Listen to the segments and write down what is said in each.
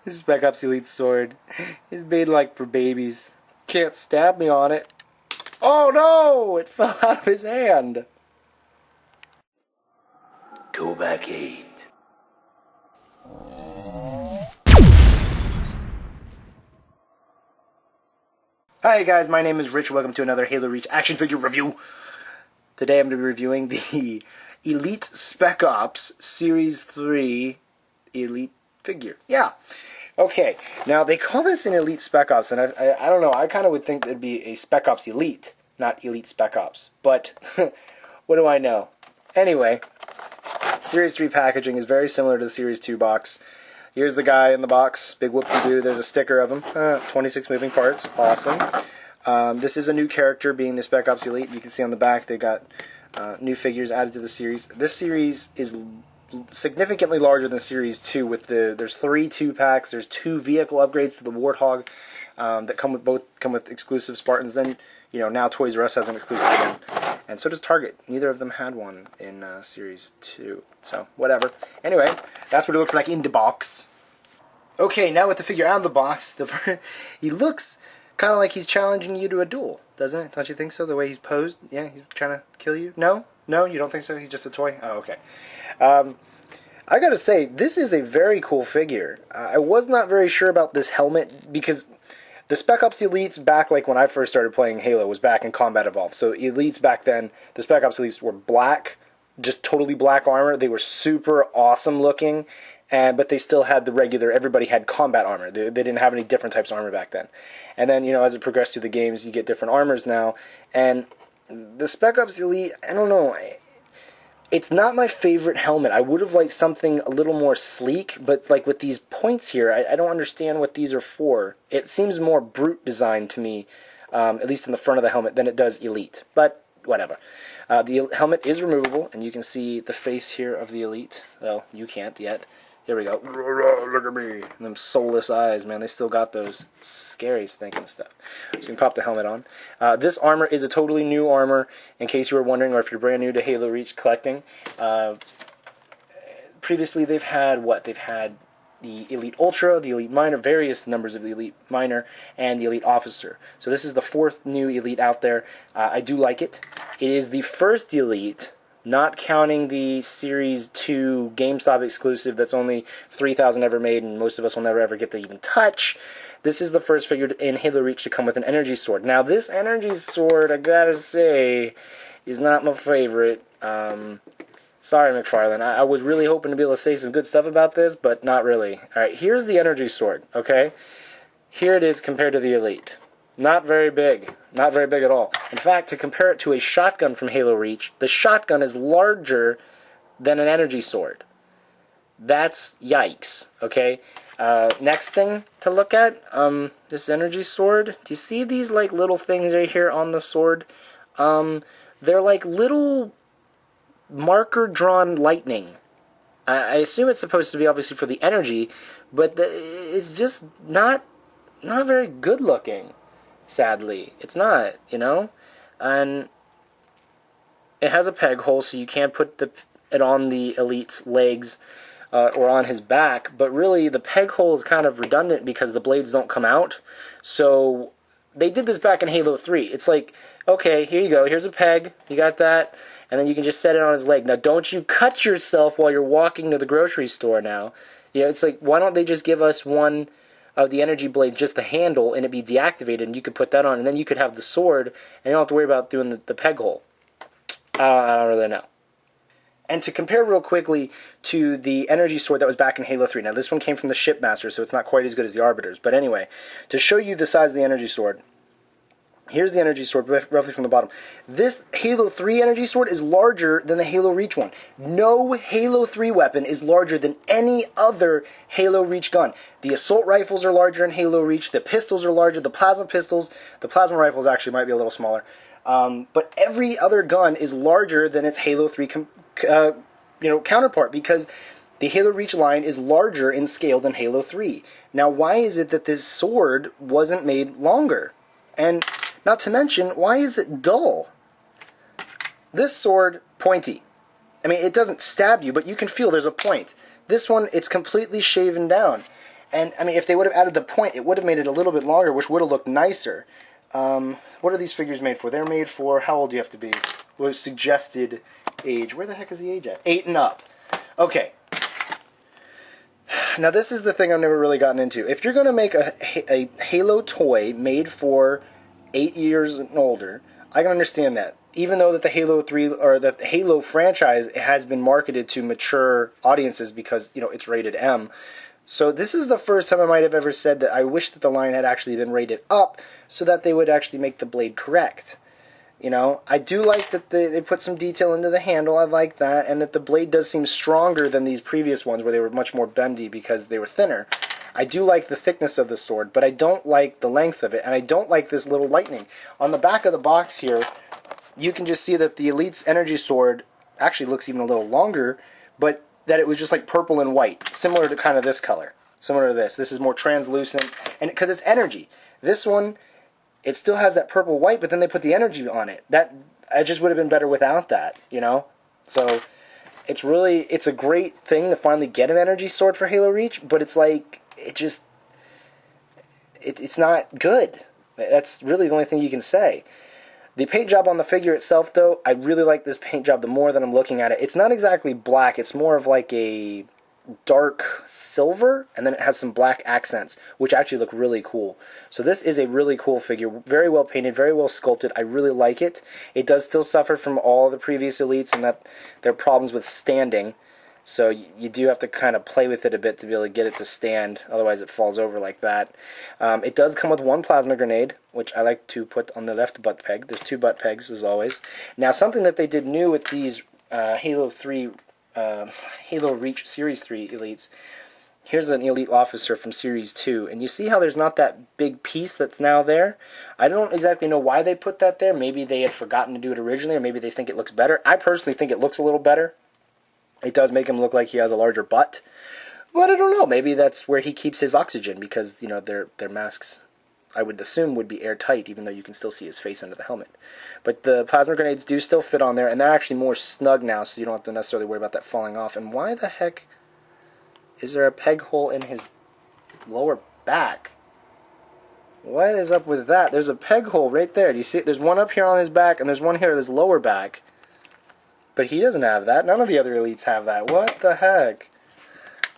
This Spec Ops Elite sword is made like for babies. Can't stab me on it. Oh no! It fell out of his hand. KoBaC 8. Hi guys, my name is Rich. Welcome to another Halo Reach action figure review. Today I'm going to be reviewing the Elite Spec Ops Series 3 Elite figure. Yeah. Okay, now they call this an Elite Spec Ops, and I don't know, I kind of would think it'd be a Spec Ops Elite, not Elite Spec Ops, but what do I know? Anyway, Series 3 packaging is very similar to the Series 2 box. Here's the guy in the box, big whoop-de-doo, there's a sticker of him, 26 moving parts, awesome. This is a new character, being the Spec Ops Elite. You can see on the back they got new figures added to the series. This series is significantly larger than Series 2. There's 3 2-packs. There's 2 vehicle upgrades to the Warthog that come with exclusive Spartans. Then now Toys R Us has an exclusive one, and so does Target. Neither of them had one in Series 2. So whatever. Anyway, that's what it looks like in the box. Okay, now with the figure out of the box, he looks kind of like he's challenging you to a duel, doesn't it? Don't you think so? The way he's posed? Yeah, he's trying to kill you? No? No, you don't think so? He's just a toy? Oh, okay. I gotta say, this is a very cool figure. I was not very sure about this helmet because the Spec Ops Elites back, like when I first started playing Halo, was back in Combat Evolved. So Elites back then, the Spec Ops Elites were black, just totally black armor. They were super awesome looking, but they still had the regular, everybody had combat armor. They didn't have any different types of armor back then. And then, as it progressed through the games, you get different armors now. And the Spec Ops Elite, I don't know, it's not my favorite helmet. I would have liked something a little more sleek, but like with these points here, I don't understand what these are for. It seems more brute design to me, at least in the front of the helmet, than it does Elite. But whatever. The helmet is removable, and you can see the face here of the Elite. Well, you can't yet. There we go. Look at me. And them soulless eyes, man. They still got those scary stinking stuff. So you can pop the helmet on. This armor is a totally new armor, in case you were wondering, or if you're brand new to Halo Reach collecting. Previously, they've had what? They've had the Elite Ultra, the Elite Minor, various numbers of the Elite Minor, and the Elite Officer. So this is the 4th new Elite out there. I do like it. It is the first Elite, not counting the Series 2 GameStop exclusive that's only 3,000 ever made, and most of us will never ever get to even touch. This is the first figure in Halo Reach to come with an energy sword. Now, this energy sword, I gotta say, is not my favorite. Sorry, McFarlane. I was really hoping to be able to say some good stuff about this, but not really. Alright, here's the energy sword, okay? Here it is compared to the Elite. Not very big. Not very big at all. In fact, to compare it to a shotgun from Halo Reach, the shotgun is larger than an energy sword. That's yikes, okay? Next thing to look at, this energy sword. Do you see these like little things right here on the sword? They're like little marker-drawn lightning. I assume it's supposed to be obviously for the energy, but it's just not very good looking. Sadly, it's not, and it has a peg hole, so you can't put it on the Elite's legs or on his back, but really the peg hole is kind of redundant because the blades don't come out. So they did this back in Halo 3. It's like, okay, here you go, here's a peg, you got that, and then you can just set it on his leg. Now, don't you cut yourself while you're walking to the grocery store now. It's like, why don't they just give us one of the energy blade, just the handle, and it be deactivated, and you could put that on, and then you could have the sword, and you don't have to worry about doing the peg hole. I don't really know. And to compare real quickly to the energy sword that was back in Halo 3, now this one came from the Shipmaster, so it's not quite as good as the Arbiters, but anyway, to show you the size of the energy sword, here's the energy sword, roughly from the bottom. This Halo 3 energy sword is larger than the Halo Reach one. No Halo 3 weapon is larger than any other Halo Reach gun. The assault rifles are larger in Halo Reach, the pistols are larger, the plasma rifles actually might be a little smaller. But every other gun is larger than its Halo 3 counterpart, because the Halo Reach line is larger in scale than Halo 3. Now, why is it that this sword wasn't made longer? And not to mention, why is it dull? This sword, pointy. I mean, it doesn't stab you, but you can feel there's a point. This one, it's completely shaven down. And, I mean, if they would have added the point, it would have made it a little bit longer, which would have looked nicer. What are these figures made for? They're made for, how old do you have to be? What is suggested age? Where the heck is the age at? 8 and up. Okay. Now, this is the thing I've never really gotten into. If you're going to make a Halo toy made for 8 years and older, I can understand that. Even though that the Halo 3 or the Halo franchise has been marketed to mature audiences because, you know, it's rated M. So this is the first time I might have ever said that I wish that the line had actually been rated up so that they would actually make the blade correct. You know, I do like that they put some detail into the handle, I like that, and that the blade does seem stronger than these previous ones where they were much more bendy because they were thinner. I do like the thickness of the sword, but I don't like the length of it, and I don't like this little lightning. On the back of the box here, you can just see that the Elite's energy sword actually looks even a little longer, but that it was just like purple and white, similar to kind of this color, similar to this. This is more translucent, and because it's energy. This one, it still has that purple white, but then they put the energy on it. That it just would have been better without that, you know? So it's a great thing to finally get an energy sword for Halo Reach, but it's like, it's not good. That's really the only thing you can say. The paint job on the figure itself, though, I really like this paint job the more that I'm looking at it. It's not exactly black, it's more of like a dark silver, and then it has some black accents, which actually look really cool. So this is a really cool figure, very well painted, very well sculpted. I really like it. It does still suffer from all the previous Elites and that there are problems with standing, so you do have to kind of play with it a bit to be able to get it to stand, otherwise it falls over like that. It does come with one plasma grenade, which I like to put on the left butt peg. There's 2 butt pegs, as always. Now, something that they did new with these Halo Reach Series 3 Elites, here's an Elite Officer from Series 2, and you see how there's not that big piece that's now there? I don't exactly know why they put that there. Maybe they had forgotten to do it originally, or maybe they think it looks better. I personally think it looks a little better. It does make him look like he has a larger butt, but I don't know. Maybe that's where he keeps his oxygen, because, you know, their masks, I would assume, would be airtight, even though you can still see his face under the helmet. But the plasma grenades do still fit on there, and they're actually more snug now, so you don't have to necessarily worry about that falling off. And why the heck is there a peg hole in his lower back? What is up with that? There's a peg hole right there. Do you see it? There's one up here on his back, and there's one here on his lower back. But he doesn't have that. None of the other Elites have that. What the heck?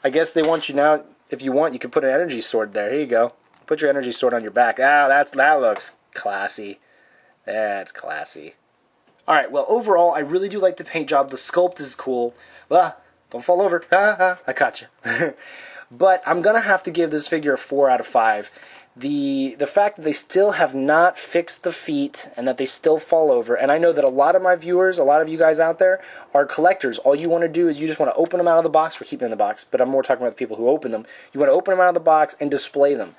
I guess they want you now, if you want, you can put an energy sword there. Here you go. Put your energy sword on your back. Ah, that looks classy. That's classy. Alright, well, overall, I really do like the paint job. The sculpt is cool. Ah, don't fall over. I caught you. But I'm going to have to give this figure a 4 out of 5. The fact that they still have not fixed the feet and that they still fall over, and I know that a lot of my viewers, a lot of you guys out there, are collectors. All you want to do is you just want to open them out of the box. We're keeping them in the box, but I'm more talking about the people who open them. You want to open them out of the box and display them.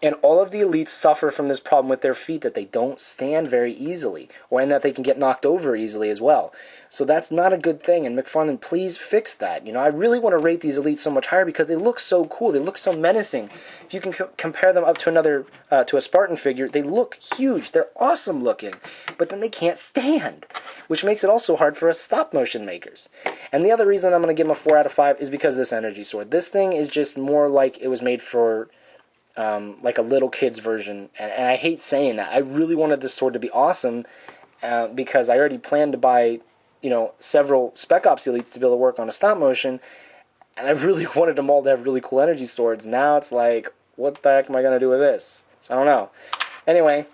And all of the Elites suffer from this problem with their feet, that they don't stand very easily, or in that they can get knocked over easily as well. So that's not a good thing, and McFarlane, please fix that. You know, I really want to rate these Elites so much higher because they look so cool. They look so menacing. If you can compare them up to another, to a Spartan figure, they look huge. They're awesome looking, but then they can't stand, which makes it also hard for us stop-motion makers. And the other reason I'm going to give them a 4 out of 5 is because of this energy sword. This thing is just more like it was made for like a little kid's version, and I hate saying that. I really wanted this sword to be awesome because I already planned to buy, you know, several Spec Ops Elites to be able to work on a stop motion, and I really wanted them all to have really cool energy swords. Now it's like, what the heck am I going to do with this? So I don't know. Anyway,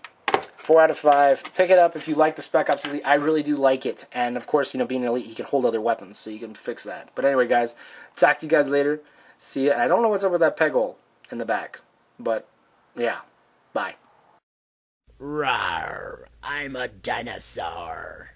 4 out of 5. Pick it up if you like the Spec Ops Elite. I really do like it, and of course, you know, being an Elite, he can hold other weapons, so you can fix that. But anyway, guys, talk to you guys later. See ya. And I don't know what's up with that peg hole in the back. But, yeah. Bye. Rawr, I'm a dinosaur.